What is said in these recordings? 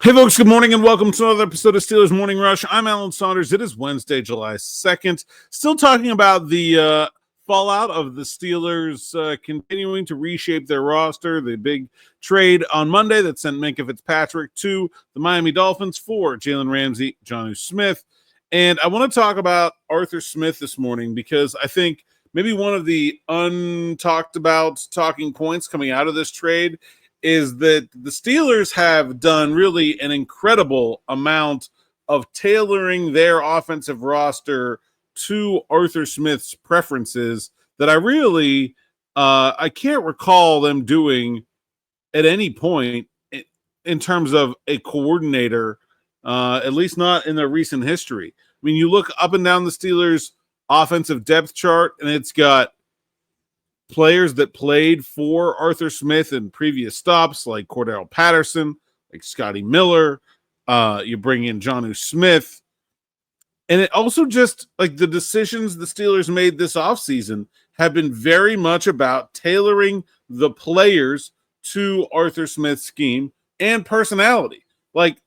Hey, folks, good morning and welcome to another episode of Steelers Morning Rush. I'm Alan Saunders. It is Wednesday, July 2nd. Still talking about the fallout of the Steelers continuing to reshape their roster. The big trade on Monday that sent Minkah Fitzpatrick to the Miami Dolphins for Jalen Ramsey, Jonnu Smith. And I want to talk about Arthur Smith this morning because I think maybe one of the untalked about talking points coming out of this trade is that the Steelers have done really an incredible amount of tailoring their offensive roster to Arthur Smith's preferences that I can't recall them doing at any point in terms of a coordinator, at least not in their recent history. I mean, you look up and down the Steelers' offensive depth chart, and it's got players that played for Arthur Smith in previous stops, like Cordarrelle Patterson, like Scotty Miller. You bring in Jonnu Smith. And it also just, like, the decisions the Steelers made this offseason have been very much about tailoring the players to Arthur Smith's scheme and personality. Like,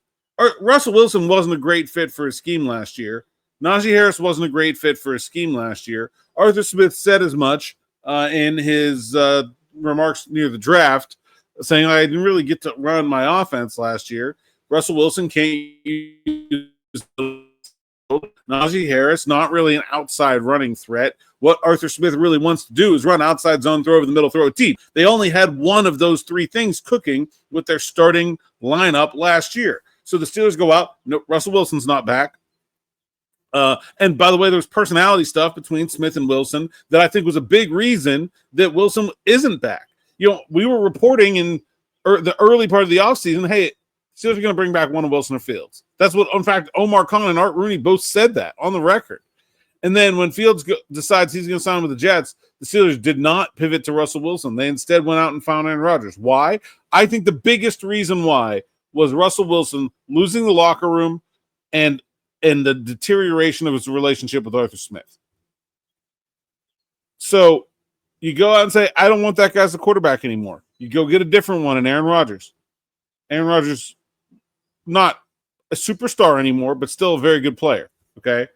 Russell Wilson wasn't a great fit for his scheme last year. Naji Harris wasn't a great fit for his scheme last year. Arthur Smith said as much in his remarks near the draft, saying, I didn't really get to run my offense last year. Russell Wilson can't use Najee Harris, not really an outside running threat. What Arthur Smith really wants to do is run outside zone, throw over the middle, throw a deep. They only had one of those three things cooking with their starting lineup last year. So the Steelers go out. No, Russell Wilson's not back. And by the way, there was personality stuff between Smith and Wilson that I think was a big reason that Wilson isn't back. You know, we were reporting in the early part of the offseason, hey, Steelers are going to bring back one of Wilson or Fields. That's what, in fact, Omar Khan and Art Rooney both said that on the record. And then when Fields decides he's going to sign with the Jets, the Steelers did not pivot to Russell Wilson. They instead went out and found Aaron Rodgers. Why? I think the biggest reason why was Russell Wilson losing the locker room and the deterioration of his relationship with Arthur Smith. So you go out and say, I don't want that guy as the quarterback anymore. You go get a different one in Aaron Rodgers. Aaron Rodgers, not a superstar anymore, but still a very good player, okay?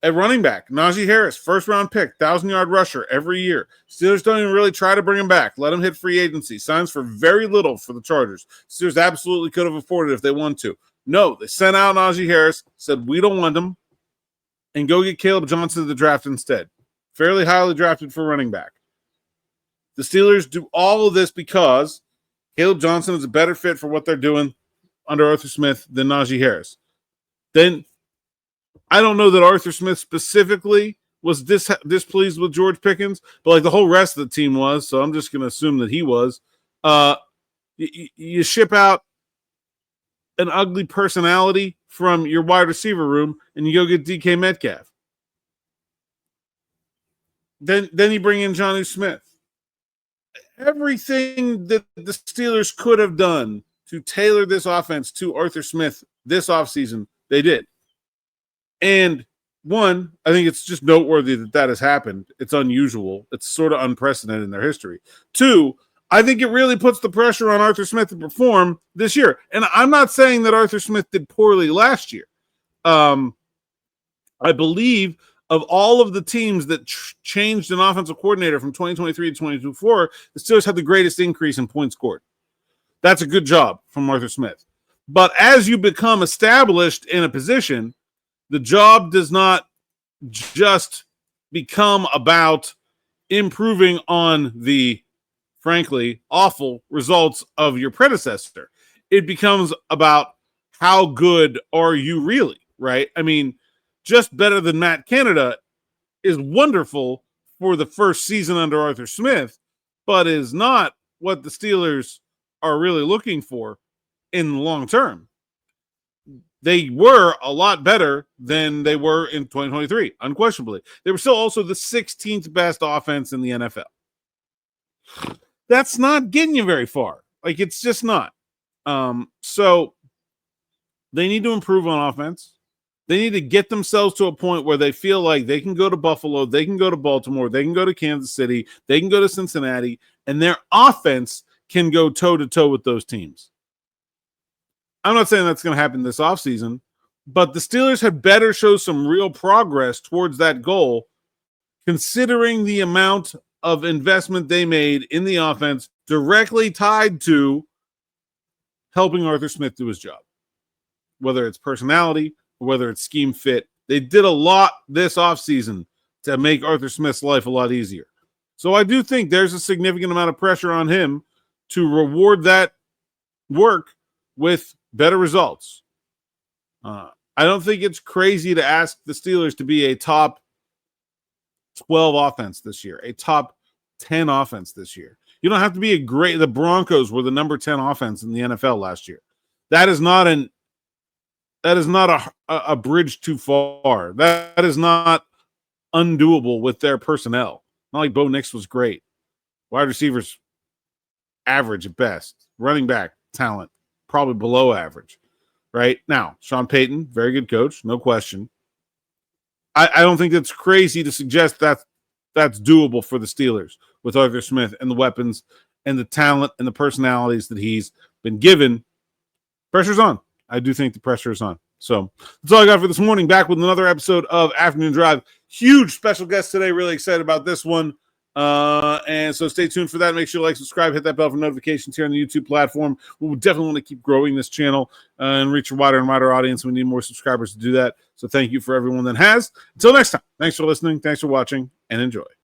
At running back, Najee Harris, first-round pick, 1,000-yard rusher every year. Steelers don't even really try to bring him back. Let him hit free agency. Signs for very little for the Chargers. Steelers absolutely could have afforded it if they wanted to. No, they sent out Najee Harris, said we don't want him, and go get Kaleb Johnson to the draft instead. Fairly highly drafted for running back. The Steelers do all of this because Kaleb Johnson is a better fit for what they're doing under Arthur Smith than Najee Harris. Then I don't know that Arthur Smith specifically was displeased with George Pickens, but like the whole rest of the team was, so I'm just going to assume that he was. You ship out an ugly personality from your wide receiver room, and you go get DK Metcalf. Then you bring in Jonnu Smith. Everything that the Steelers could have done to tailor this offense to Arthur Smith this offseason, they did. And one, I think it's just noteworthy that has happened. It's unusual. It's sort of unprecedented in their history. Two, I think it really puts the pressure on Arthur Smith to perform this year. And I'm not saying that Arthur Smith did poorly last year. I believe of all of the teams that changed an offensive coordinator from 2023 to 2024, the Steelers had the greatest increase in points scored. That's a good job from Arthur Smith. But as you become established in a position, the job does not just become about improving on the frankly, awful results of your predecessor. It becomes about how good are you really, right? I mean, just better than Matt Canada is wonderful for the first season under Arthur Smith, but is not what the Steelers are really looking for in the long term. They were a lot better than they were in 2023, unquestionably. They were still also the 16th best offense in the NFL. That's not getting you very far. Like, it's just not. So they need to improve on offense. They need to get themselves to a point where they feel like they can go to Buffalo, they can go to Baltimore, they can go to Kansas City, they can go to Cincinnati, and their offense can go toe-to-toe with those teams. I'm not saying that's going to happen this offseason, but the Steelers had better show some real progress towards that goal, considering the amount of investment they made in the offense directly tied to helping Arthur Smith do his job. Whether it's personality or whether it's scheme fit, they did a lot this offseason to make Arthur Smith's life a lot easier. So I do think there's a significant amount of pressure on him to reward that work with better results. I don't think it's crazy to ask the Steelers to be a top 12 offense this year, a top 10 offense this year. You don't have to be a great. The Broncos were the number 10 offense in the NFL last year. That is not a bridge too far. That is not undoable with their personnel. Not like Bo Nix was great. Wide receivers, average at best. Running back, talent, probably below average. Right? Now, Sean Payton, very good coach, no question. I don't think it's crazy to suggest that's doable for the Steelers with Arthur Smith and the weapons and the talent and the personalities that he's been given. Pressure's on. I do think the pressure is on. So that's all I got for this morning. Back with another episode of Afternoon Drive. Huge special guest today. Really excited about this one. And so stay tuned for that. Make sure to like, subscribe, hit that bell for notifications here on the YouTube platform. We definitely want to keep growing this channel and reach a wider and wider audience. We need more subscribers to do that. So thank you for everyone that has. Until next time, thanks for listening. Thanks for watching and enjoy.